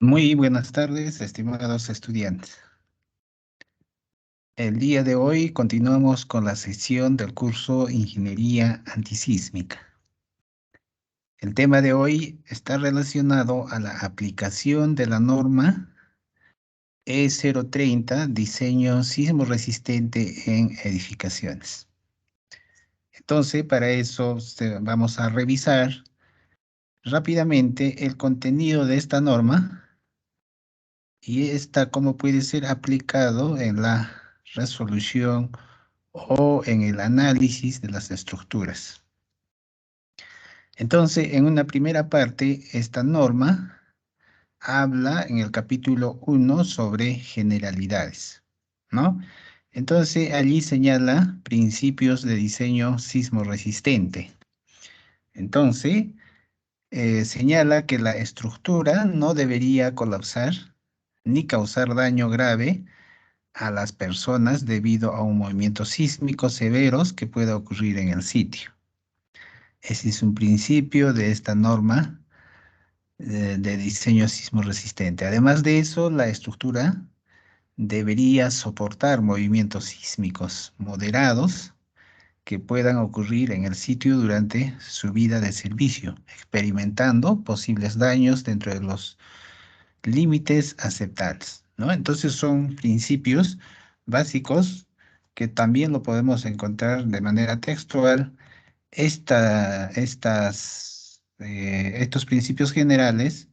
Muy buenas tardes, estimados estudiantes. El día de hoy continuamos con la sesión del curso Ingeniería Antisísmica. El tema de hoy está relacionado a la aplicación de la norma E030, diseño sismo resistente en edificaciones. Entonces, para eso vamos a revisar rápidamente el contenido de esta norma y cómo puede ser aplicado en la resolución o en el análisis de las estructuras. Entonces, en una primera parte, esta norma habla en el capítulo 1 sobre generalidades, ¿no? Entonces, allí señala principios de diseño sismo resistente. Entonces, señala que la estructura no debería colapsar ni causar daño grave a las personas debido a un movimiento sísmico severos que pueda ocurrir en el sitio. Ese es un principio de esta norma de diseño sismo resistente. Además de eso, la estructura debería soportar movimientos sísmicos moderados que puedan ocurrir en el sitio durante su vida de servicio, experimentando posibles daños dentro de los límites aceptables, ¿no? Entonces son principios básicos que también lo podemos encontrar de manera textual. Estos principios generales,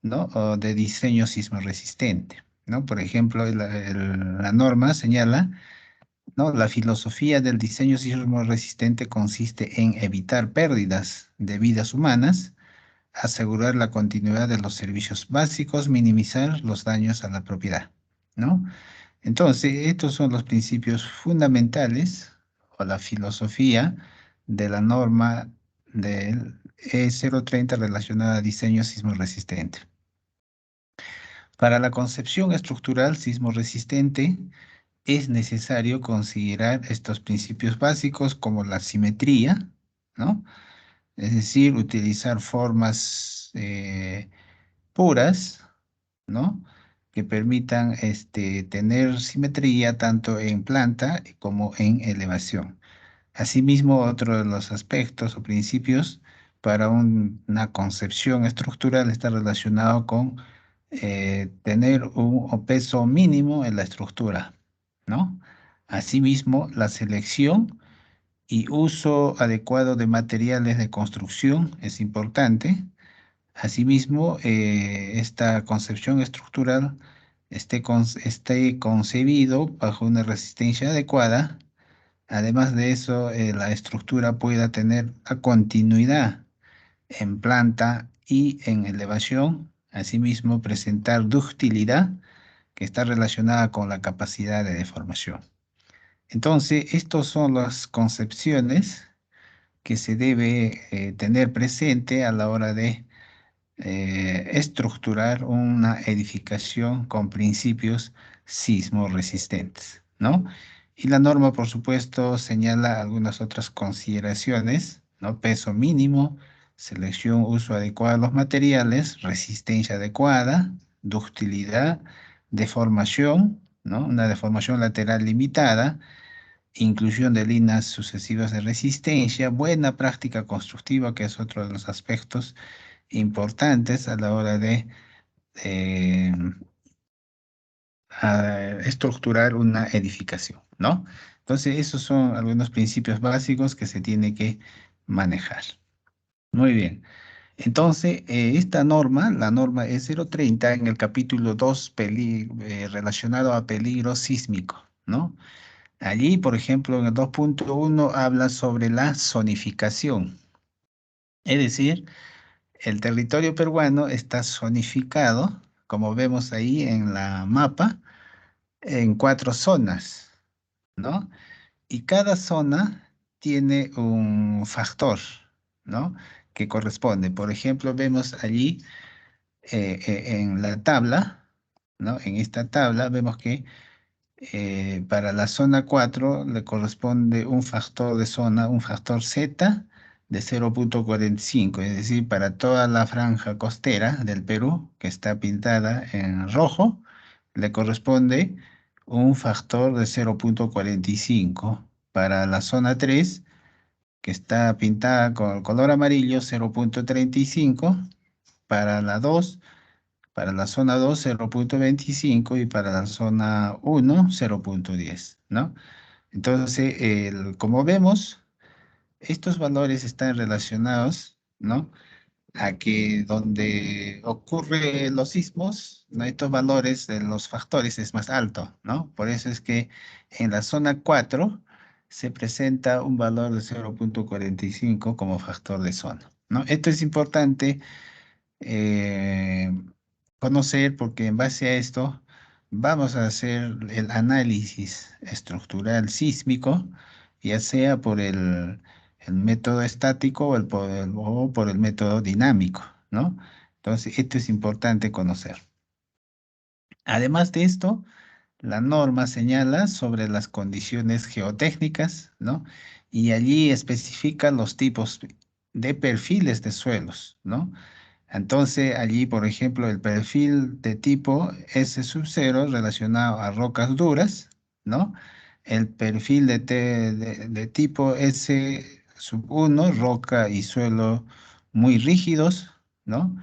¿no? O de diseño sismo resistente, ¿no? Por ejemplo, la norma señala, ¿no? La filosofía del diseño sismo resistente consiste en evitar pérdidas de vidas humanas, asegurar la continuidad de los servicios básicos, minimizar los daños a la propiedad, ¿no? Entonces, estos son los principios fundamentales o la filosofía de la norma del E030 relacionada a diseño sismo resistente. Para la concepción estructural sismo resistente, es necesario considerar estos principios básicos como la simetría, ¿no? Es decir, utilizar formas puras, ¿no? Que permitan tener simetría tanto en planta como en elevación. Asimismo, otro de los aspectos o principios para una concepción estructural está relacionado con tener un peso mínimo en la estructura, ¿no? Asimismo, la selección y uso adecuado de materiales de construcción es importante. Asimismo, esta concepción estructural esté concebido bajo una resistencia adecuada. Además de eso, la estructura pueda tener la continuidad en planta y en elevación. Asimismo, presentar ductilidad que está relacionada con la capacidad de deformación. Entonces, estas son las concepciones que se debe tener presente a la hora de estructurar una edificación con principios sismo resistentes, ¿no? Y la norma, por supuesto, señala algunas otras consideraciones, ¿no? Peso mínimo, selección, uso adecuado de los materiales, resistencia adecuada, ductilidad, deformación, ¿no? Una deformación lateral limitada, inclusión de líneas sucesivas de resistencia, buena práctica constructiva, que es otro de los aspectos importantes a la hora de eh, estructurar una edificación, ¿no? Entonces, esos son algunos principios básicos que se tiene que manejar. Muy bien. Entonces, esta norma, la norma E030, en el capítulo 2, relacionado a peligro sísmico, ¿no? Allí, por ejemplo, en el 2.1 habla sobre la zonificación. Es decir, el territorio peruano está zonificado, como vemos ahí en la mapa, en 4 zonas, ¿no? Y cada zona tiene un factor, ¿no? Que corresponde. Por ejemplo, vemos allí en la tabla, ¿no? En esta tabla vemos que para la zona 4 le corresponde un factor de zona, un factor Z de 0,45, es decir, para toda la franja costera del Perú, que está pintada en rojo, le corresponde un factor de 0,45. Para la zona 3, que está pintada con el color amarillo, 0,35. Para la 2, para la zona 2, 0,25, y para la zona 1, 0,10, ¿no? Entonces, como vemos, estos valores están relacionados, ¿no? A que donde ocurre los sismos, ¿no? Estos valores de los factores es más alto, ¿no? Por eso es que en la zona 4 se presenta un valor de 0,45 como factor de zona, ¿no? Esto es importante eh, conocer, porque en base a esto vamos a hacer el análisis estructural sísmico, ya sea por el método estático o por el método dinámico, ¿no? Entonces, esto es importante conocer. Además de esto, la norma señala sobre las condiciones geotécnicas, ¿no? Y allí especifica los tipos de perfiles de suelos, ¿no? Entonces, allí, por ejemplo, el perfil de tipo S sub 0 relacionado a rocas duras, ¿no? El perfil de tipo S sub 1, roca y suelo muy rígidos, ¿no?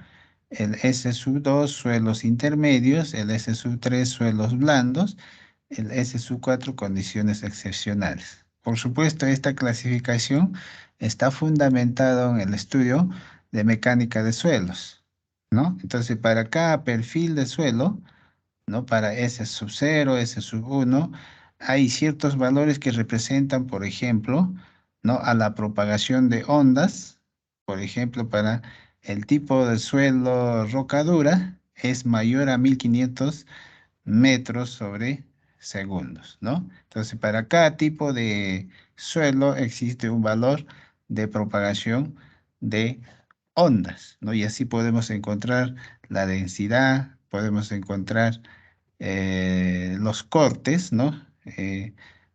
El S sub 2, suelos intermedios. El S sub 3, suelos blandos. El S sub 4, condiciones excepcionales. Por supuesto, esta clasificación está fundamentada en el estudio de mecánica de suelos, ¿no? Entonces, para cada perfil de suelo, ¿no? Para S sub 0, S sub 1, hay ciertos valores que representan, por ejemplo, ¿no? A la propagación de ondas. Por ejemplo, para el tipo de suelo roca dura es mayor a 1500 metros sobre segundos, ¿no? Entonces, para cada tipo de suelo existe un valor de propagación de ondas, ¿no? Y así podemos encontrar la densidad, podemos encontrar los cortes, ¿no?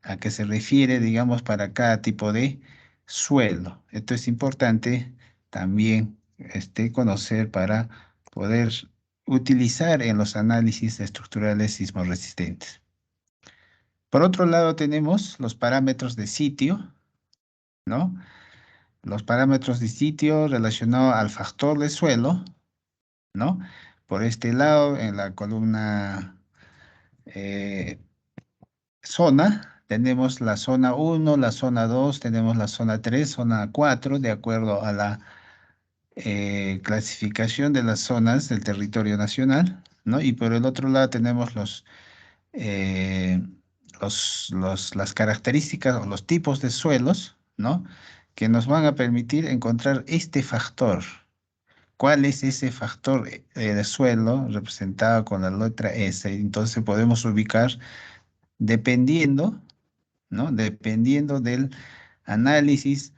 A qué se refiere, digamos, para cada tipo de suelo. Esto es importante también conocer para poder utilizar en los análisis estructurales sismorresistentes. Por otro lado, tenemos los parámetros de sitio, ¿no? Los parámetros de sitio relacionados al factor de suelo, ¿no? Por este lado, en la columna eh, zona, tenemos la zona 1, la zona 2, tenemos la zona 3, zona 4, de acuerdo a la clasificación de las zonas del territorio nacional, ¿no? Y por el otro lado tenemos eh, las características o los tipos de suelos, ¿no? Que nos van a permitir encontrar este factor. ¿Cuál es ese factor de suelo representado con la letra S? Entonces podemos ubicar dependiendo, ¿no? Dependiendo del análisis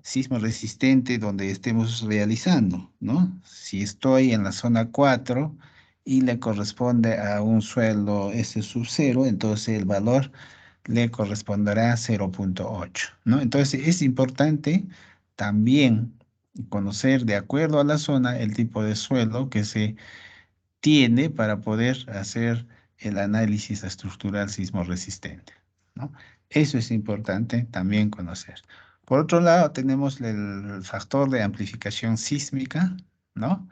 sismo resistente donde estemos realizando, ¿no? Si estoy en la zona 4 y le corresponde a un suelo S sub 0, entonces el valor le corresponderá a 0,8, ¿no? Entonces es importante también conocer, de acuerdo a la zona, el tipo de suelo que se tiene para poder hacer el análisis estructural sismo resistente, ¿no? Eso es importante también conocer. Por otro lado, tenemos el factor de amplificación sísmica, ¿no?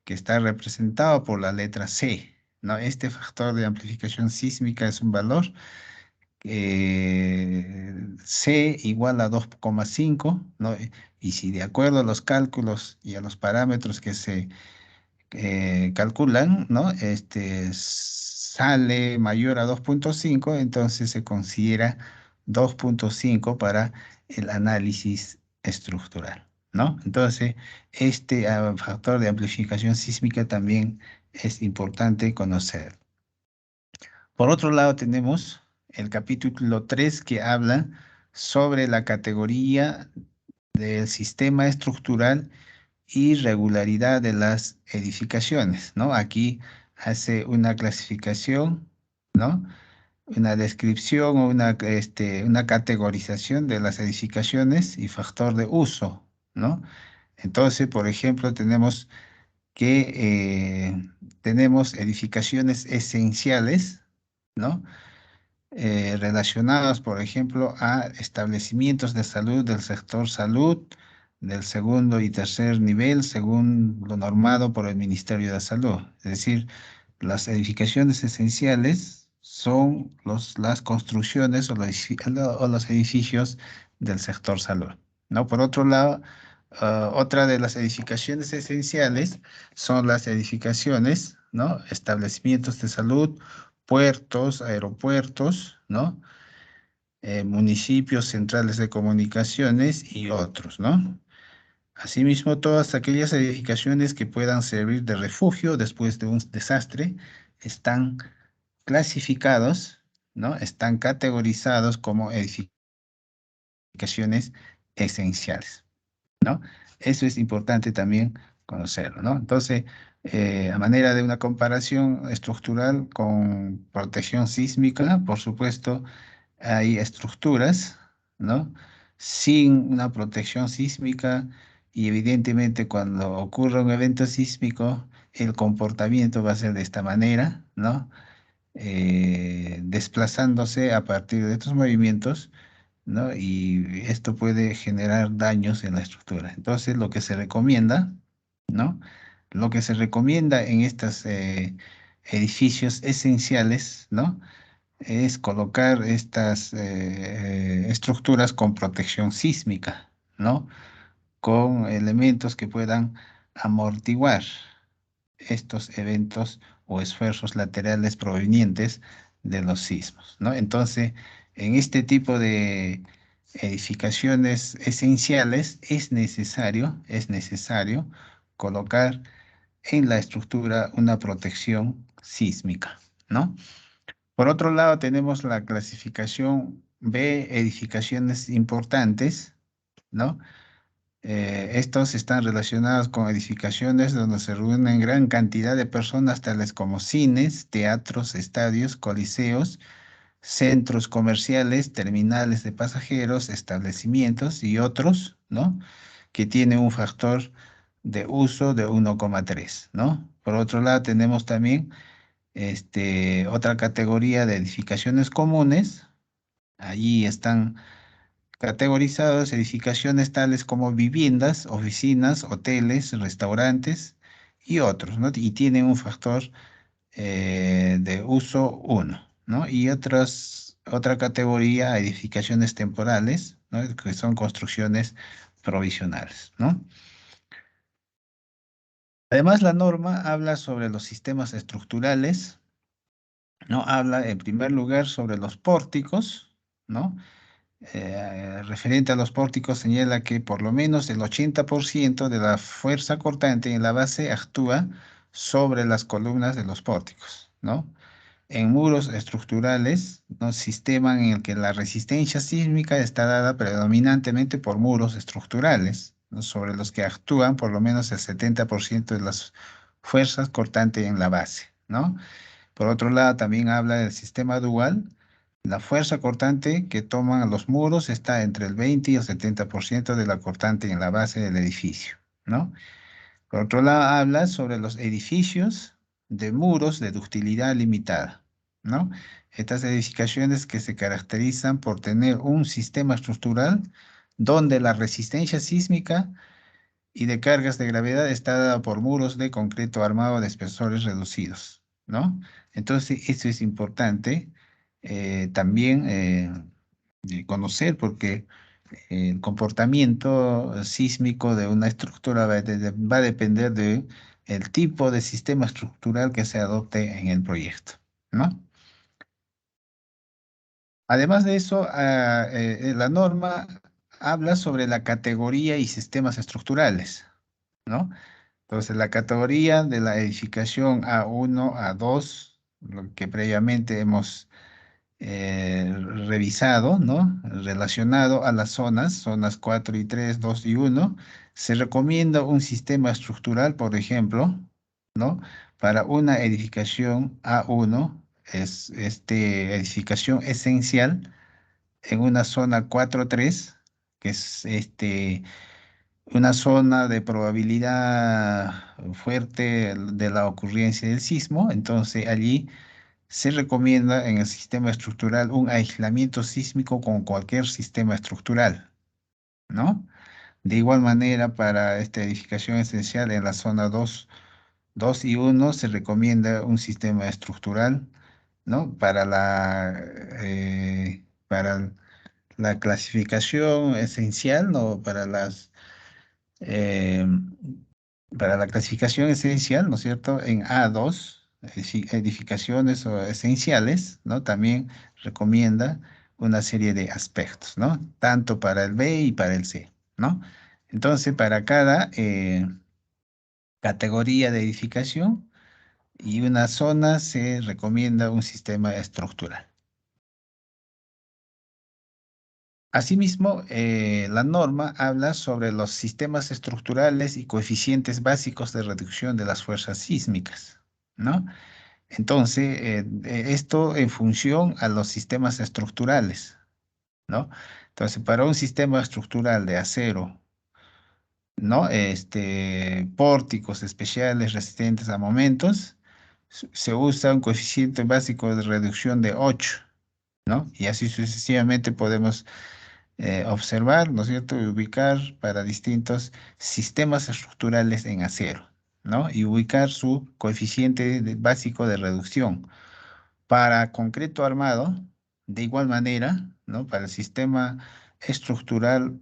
Que está representado por la letra C, ¿no? Este factor de amplificación sísmica es un valor C igual a 2,5, ¿no? Y si de acuerdo a los cálculos y a los parámetros que se calculan, ¿no? Sale mayor a 2,5, entonces se considera 2,5 para el análisis estructural, ¿no? Entonces, este factor de amplificación sísmica también es importante conocer. Por otro lado, tenemos el capítulo 3 que habla sobre la categoría del sistema estructural y regularidad de las edificaciones, ¿no? Aquí hace una clasificación, ¿no? Una descripción o una categorización de las edificaciones y factor de uso, ¿no? Entonces, por ejemplo, que tenemos edificaciones esenciales, ¿no? Relacionados, por ejemplo, a establecimientos de salud del sector salud, del segundo y tercer nivel, según lo normado por el Ministerio de Salud. Es decir, las edificaciones esenciales son las construcciones o los edificios del sector salud, ¿no? Por otro lado, otra de las edificaciones esenciales son las edificaciones, ¿no? Establecimientos de salud, puertos, aeropuertos, ¿no? Municipios, centrales de comunicaciones y otros, ¿no? Asimismo, todas aquellas edificaciones que puedan servir de refugio después de un desastre están clasificados, ¿no? Están categorizados como edificaciones esenciales, ¿no? Eso es importante también conocerlo, ¿no? Entonces, a manera de una comparación estructural con protección sísmica, por supuesto, hay estructuras, ¿no? Sin una protección sísmica y evidentemente cuando ocurre un evento sísmico, el comportamiento va a ser de esta manera, ¿no? Desplazándose a partir de estos movimientos, ¿no? Y esto puede generar daños en la estructura. Entonces, lo que se recomienda, ¿no? Lo que se recomienda en estos edificios esenciales, ¿no? Es colocar estas estructuras con protección sísmica, ¿no? Con elementos que puedan amortiguar estos eventos o esfuerzos laterales provenientes de los sismos, ¿no? Entonces, en este tipo de edificaciones esenciales es necesario colocar en la estructura una protección sísmica, ¿no? Por otro lado, tenemos la clasificación B, edificaciones importantes, ¿no? Estos están relacionados con edificaciones donde se reúnen gran cantidad de personas, tales como cines, teatros, estadios, coliseos, centros comerciales, terminales de pasajeros, establecimientos y otros, ¿no? Que tienen un factor de uso de 1,3, ¿no? Por otro lado, tenemos también otra categoría de edificaciones comunes. Allí están categorizadas edificaciones tales como viviendas, oficinas, hoteles, restaurantes y otros, ¿no? Y tienen un factor de uso 1, ¿no? Y otra categoría, edificaciones temporales, ¿no? Que son construcciones provisionales, ¿no? Además, la norma habla sobre los sistemas estructurales, ¿no? Habla en primer lugar sobre los pórticos, ¿no? Referente a los pórticos, señala que por lo menos el 80% de la fuerza cortante en la base actúa sobre las columnas de los pórticos, ¿no? En muros estructurales, ¿no? Sistema en el que la resistencia sísmica está dada predominantemente por muros estructurales, ¿no? Sobre los que actúan por lo menos el 70% de las fuerzas cortantes en la base, ¿no? Por otro lado, también habla del sistema dual. La fuerza cortante que toman los muros está entre el 20 y el 70% de la cortante en la base del edificio, ¿no? Por otro lado, habla sobre los edificios de muros de ductilidad limitada, ¿no? Estas edificaciones que se caracterizan por tener un sistema estructural donde la resistencia sísmica y de cargas de gravedad está dada por muros de concreto armado de espesores reducidos, ¿no? Entonces, esto es importante también de conocer porque el comportamiento sísmico de una estructura va a depender de el tipo de sistema estructural que se adopte en el proyecto, ¿no? Además de eso, la norma habla sobre la categoría y sistemas estructurales, ¿no? Entonces, la categoría de la edificación A1, A2, lo que previamente hemos revisado, ¿no? Relacionado a las zonas 4 y 3, 2 y 1, se recomienda un sistema estructural, por ejemplo, ¿no? Para una edificación A1, es edificación esencial en una zona 4-3, que es una zona de probabilidad fuerte de la ocurrencia del sismo, entonces allí se recomienda en el sistema estructural un aislamiento sísmico con cualquier sistema estructural, ¿no? De igual manera, para esta edificación esencial en la zona 2 y 1 se recomienda un sistema estructural, ¿no? Para la clasificación esencial, ¿no? Eh, para la clasificación esencial, ¿no es cierto? En A2, edificaciones o esenciales, ¿no? También recomienda una serie de aspectos, ¿no? Tanto para el B y para el C, ¿no? Entonces, para cada categoría de edificación y una zona se recomienda un sistema estructural. Asimismo, la norma habla sobre los sistemas estructurales y coeficientes básicos de reducción de las fuerzas sísmicas, ¿no? Entonces, esto en función a los sistemas estructurales, ¿no? Entonces, para un sistema estructural de acero, ¿no? Pórticos especiales resistentes a momentos, se usa un coeficiente básico de reducción de 8, ¿no? Y así sucesivamente podemos observar, ¿no es cierto? Y ubicar para distintos sistemas estructurales en acero, ¿no? Y ubicar su coeficiente básico de reducción. Para concreto armado, de igual manera, ¿no? Para el sistema estructural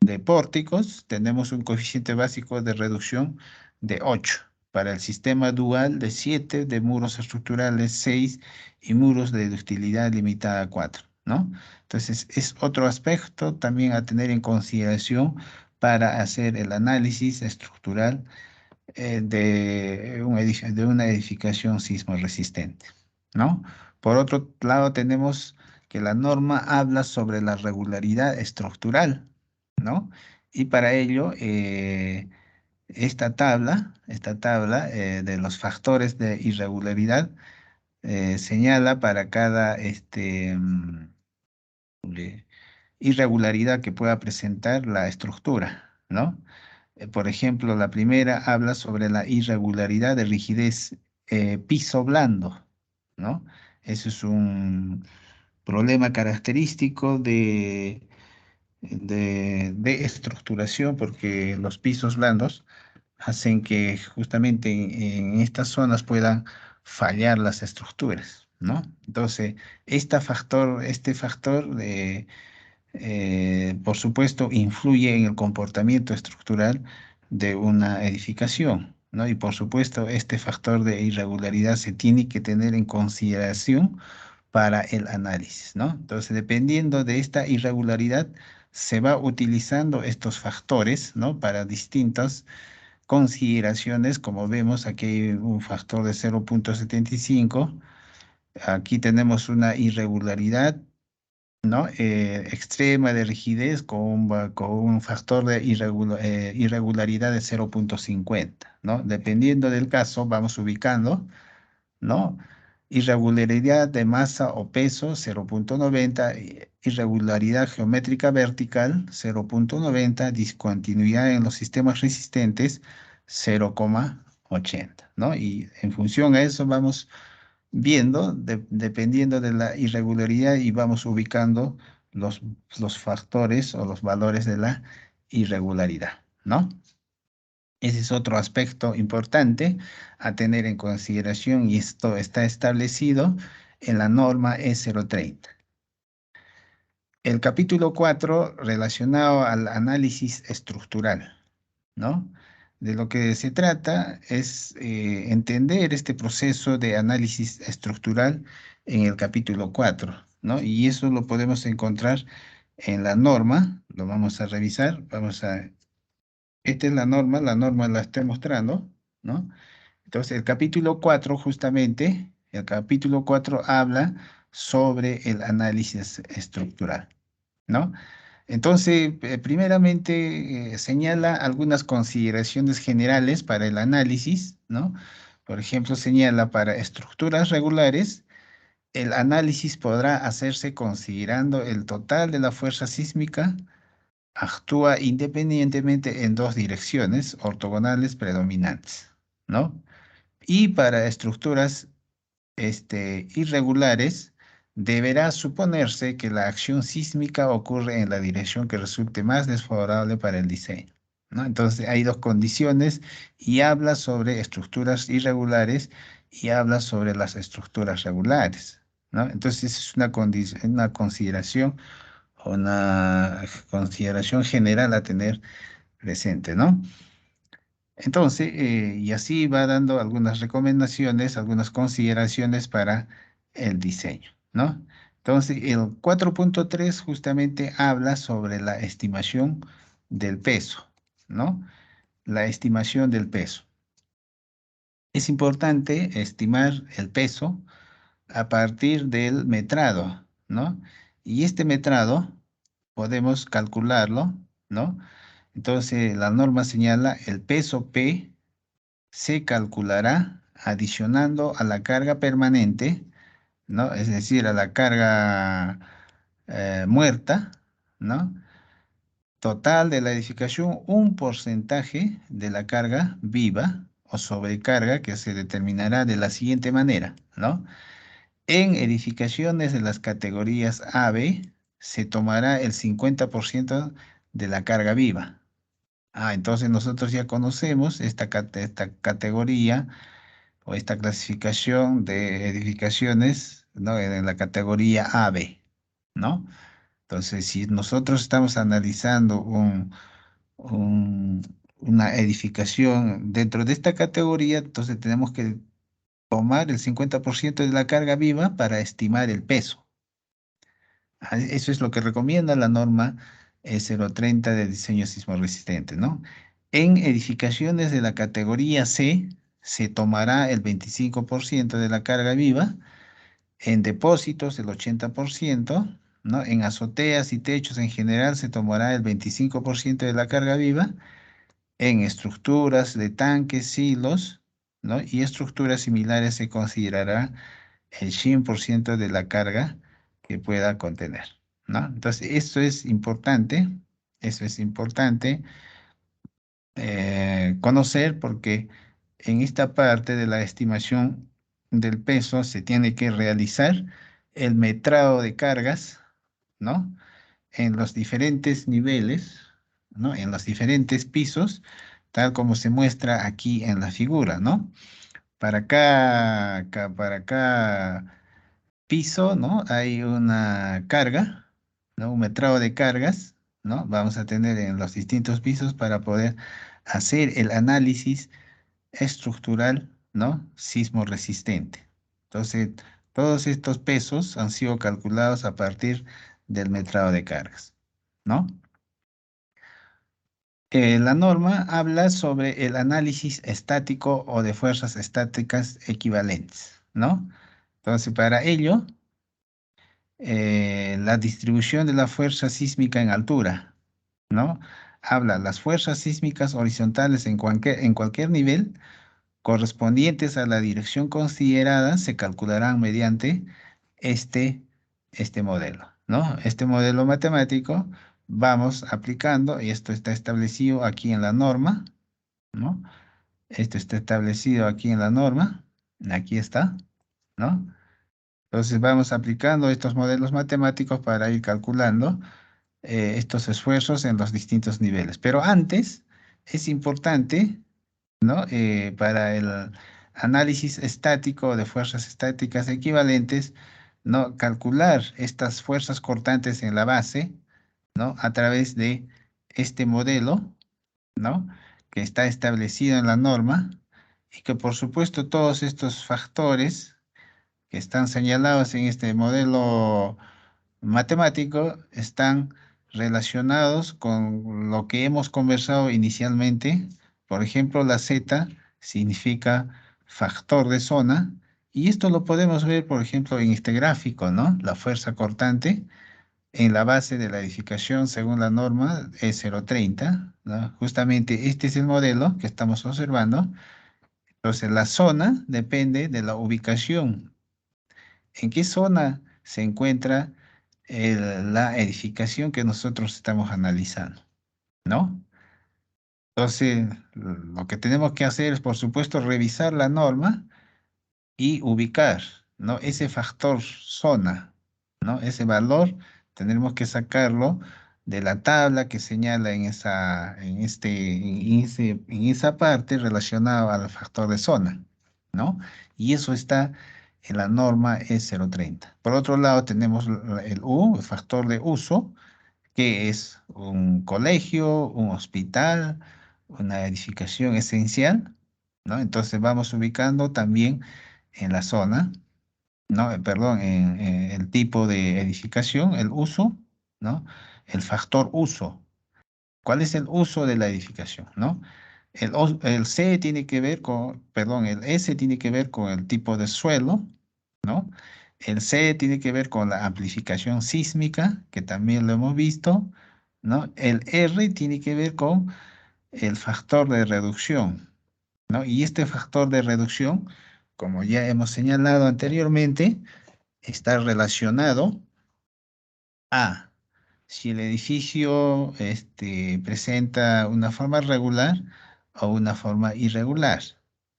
de pórticos, tenemos un coeficiente básico de reducción de 8. Para el sistema dual de 7, de muros estructurales 6 y muros de ductilidad limitada a 4, ¿no? Entonces, es otro aspecto también a tener en consideración para hacer el análisis estructural de una edificación sismo resistente, ¿no? Por otro lado, tenemos que la norma habla sobre la regularidad estructural, ¿no? Y para ello, esta tabla de los factores de irregularidad señala para cada irregularidad que pueda presentar la estructura, ¿no? Por ejemplo, la primera habla sobre la irregularidad de rigidez piso blando, ¿no? Eso es un problema característico de estructuración porque los pisos blandos hacen que justamente en estas zonas puedan fallar las estructuras, ¿no? Entonces, este factor por supuesto, influye en el comportamiento estructural de una edificación, ¿no? Y por supuesto, este factor de irregularidad se tiene que tener en consideración para el análisis, ¿no? Entonces, dependiendo de esta irregularidad, se va utilizando estos factores, ¿no? Para distintas consideraciones, como vemos, aquí hay un factor de 0,75, aquí tenemos una irregularidad, ¿no? Extrema de rigidez con un factor de irregularidad de 0,50, ¿no? Dependiendo del caso, vamos ubicando, ¿no? Irregularidad de masa o peso 0,90, irregularidad geométrica vertical 0,90, discontinuidad en los sistemas resistentes 0,80, ¿no? Y en función a eso vamos viendo, dependiendo de la irregularidad y vamos ubicando los, los factores o los valores de la irregularidad, ¿no? Ese es otro aspecto importante a tener en consideración y esto está establecido en la norma E030. El capítulo 4 relacionado al análisis estructural, ¿no? De lo que se trata es entender este proceso de análisis estructural en el capítulo 4, ¿no? Y eso lo podemos encontrar en la norma, lo vamos a revisar, esta es la norma la estoy mostrando, ¿no? Entonces, el capítulo 4 justamente, el capítulo 4 habla sobre el análisis estructural, ¿no? Entonces, primeramente, señala algunas consideraciones generales para el análisis, ¿no? Por ejemplo, señala para estructuras regulares, el análisis podrá hacerse considerando el total de la fuerza sísmica actúa independientemente en dos direcciones ortogonales predominantes, ¿no? Y para estructuras irregulares, deberá suponerse que la acción sísmica ocurre en la dirección que resulte más desfavorable para el diseño, ¿no? Entonces hay dos condiciones y habla sobre estructuras irregulares y habla sobre las estructuras regulares, ¿no? Entonces es una consideración, una consideración general a tener presente, ¿no? Entonces, y así va dando algunas recomendaciones, algunas consideraciones para el diseño, ¿no? Entonces, el 4.3 justamente habla sobre la estimación del peso, ¿no? La estimación del peso. Es importante estimar el peso a partir del metrado, ¿no? Y este metrado podemos calcularlo, ¿no? Entonces, la norma señala el peso P se calculará adicionando a la carga permanente, ¿no? Es decir, a la carga muerta, ¿no? Total de la edificación, un porcentaje de la carga viva o sobrecarga que se determinará de la siguiente manera, ¿no? En edificaciones de las categorías A, B, se tomará el 50% de la carga viva. Entonces nosotros ya conocemos esta categoría o esta clasificación de edificaciones, ¿no? En la categoría AB, ¿no? Entonces, si nosotros estamos analizando un- una edificación dentro de esta categoría, entonces tenemos que tomar el 50% de la carga viva para estimar el peso. Eso es lo que recomienda la norma 030 de diseño sismo resistente, ¿no? En edificaciones de la categoría C se tomará el 25% de la carga viva, en depósitos el 80%, ¿no? En azoteas y techos en general se tomará el 25% de la carga viva, en estructuras de tanques, silos, ¿no? Y estructuras similares se considerará el 100% de la carga que pueda contener, ¿no? Entonces, eso es importante conocer porque en esta parte de la estimación del peso se tiene que realizar el metrado de cargas, ¿no? En los diferentes niveles, ¿no? En los diferentes pisos, tal como se muestra aquí en la figura, ¿no? Para cada piso, ¿no? Hay una carga, ¿no? Un metrado de cargas, ¿no? Vamos a tener en los distintos pisos para poder hacer el análisis estructural, ¿no? Sismo resistente. Entonces, todos estos pesos han sido calculados a partir del metrado de cargas, ¿no? La norma habla sobre el análisis estático o de fuerzas estáticas equivalentes, ¿no? Entonces, para ello, la distribución de la fuerza sísmica en altura, ¿no? Habla las fuerzas sísmicas horizontales en cualquier nivel correspondientes a la dirección considerada se calcularán mediante este, este modelo, ¿no? Este modelo matemático vamos aplicando y esto está establecido aquí en la norma, ¿no? Esto está establecido aquí en la norma, aquí está, ¿no? Entonces vamos aplicando estos modelos matemáticos para ir calculando estos esfuerzos en los distintos niveles. Pero antes es importante, ¿no? Para el análisis estático de fuerzas estáticas equivalentes, ¿no? Calcular estas fuerzas cortantes en la base, ¿no? A través de este modelo, ¿no? Que está establecido en la norma y que por supuesto todos estos factores que están señalados en este modelo matemático están relacionados con lo que hemos conversado inicialmente. Por ejemplo, la Z significa factor de zona y esto lo podemos ver, por ejemplo, en este gráfico, ¿no? La fuerza cortante en la base de la edificación según la norma E030, ¿no? Justamente este es el modelo que estamos observando. Entonces, la zona depende de la ubicación. ¿En qué zona se encuentra la edificación que nosotros estamos analizando? ¿no? Entonces, lo que tenemos que hacer es, por supuesto, revisar la norma y ubicar, ¿no? Ese factor zona, ¿no? Ese valor tendremos que sacarlo de la tabla que señala en esa parte relacionada al factor de zona, ¿no? Y eso está en la norma E030. Por otro lado, tenemos el U, el factor de uso, que es un colegio, un hospital, una edificación esencial, ¿no? Entonces vamos ubicando también en la zona, ¿no? Perdón, en el tipo de edificación, el uso, ¿no? El factor uso. ¿Cuál es el uso de la edificación, ¿no? El C tiene que ver con, perdón, el S tiene que ver con el tipo de suelo, ¿no? El C tiene que ver con la amplificación sísmica, que también lo hemos visto, ¿no? El R tiene que ver con el factor de reducción, ¿no? Y este factor de reducción, como ya hemos señalado anteriormente, está relacionado a si el edificio presenta una forma regular o una forma irregular,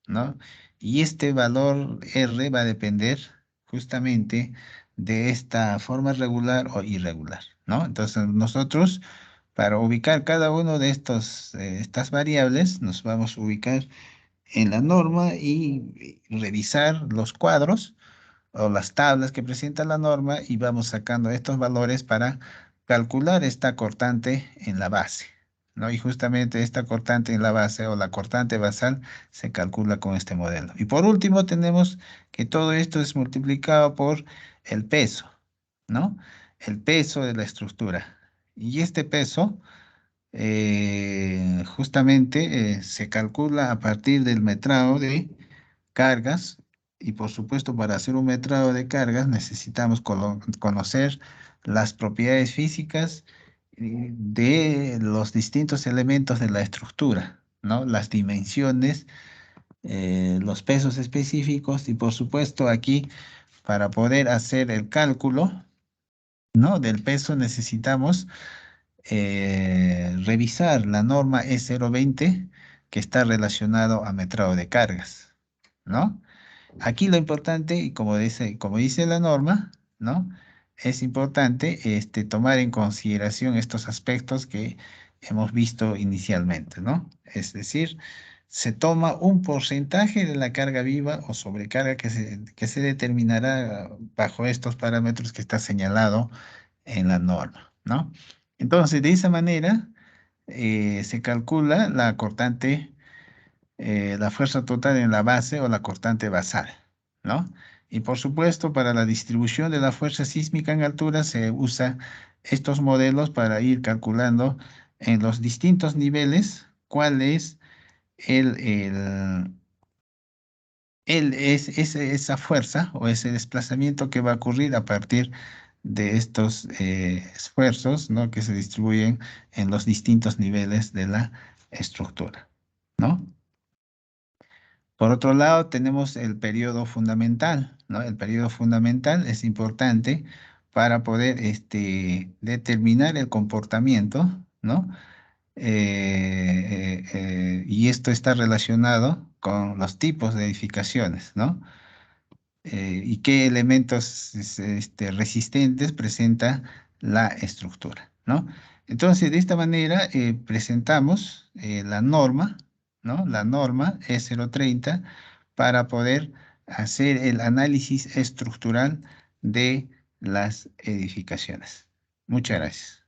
¿no? Y este valor R va a depender justamente de esta forma regular o irregular, ¿no? Entonces nosotros, para ubicar cada uno de estas variables, nos vamos a ubicar en la norma y revisar los cuadros o las tablas que presenta la norma y vamos sacando estos valores para calcular esta cortante en la base, ¿no? Y justamente esta cortante en la base o la cortante basal se calcula con este modelo. Y por último tenemos que todo esto es multiplicado por el peso, ¿no? El peso de la estructura. Y este peso justamente se calcula a partir del metrado de cargas y por supuesto para hacer un metrado de cargas necesitamos conocer las propiedades físicas de los distintos elementos de la estructura, ¿no? Las dimensiones, los pesos específicos y por supuesto aquí para poder hacer el cálculo, ¿no? Del peso necesitamos revisar la norma E020 que está relacionado a metrado de cargas, ¿no? Aquí lo importante, y como dice la norma, ¿no? Es importante tomar en consideración estos aspectos que hemos visto inicialmente, ¿no? Es decir, se toma un porcentaje de la carga viva o sobrecarga que se determinará bajo estos parámetros que está señalado en la norma, ¿no? Entonces, de esa manera, se calcula la cortante, la fuerza total en la base o la cortante basal, ¿no? Y por supuesto, para la distribución de la fuerza sísmica en altura se usa estos modelos para ir calculando en los distintos niveles cuál es el, esa fuerza o ese desplazamiento que va a ocurrir a partir de estos esfuerzos, ¿no? Que se distribuyen en los distintos niveles de la estructura, ¿no? Por otro lado, tenemos el periodo fundamental, ¿no? El periodo fundamental es importante para poder determinar el comportamiento, ¿no? Y esto está relacionado con los tipos de edificaciones, ¿no? Y qué elementos resistentes presenta la estructura, ¿no? Entonces, de esta manera presentamos la norma, ¿no? La norma E030 para poder hacer el análisis estructural de las edificaciones. Muchas gracias.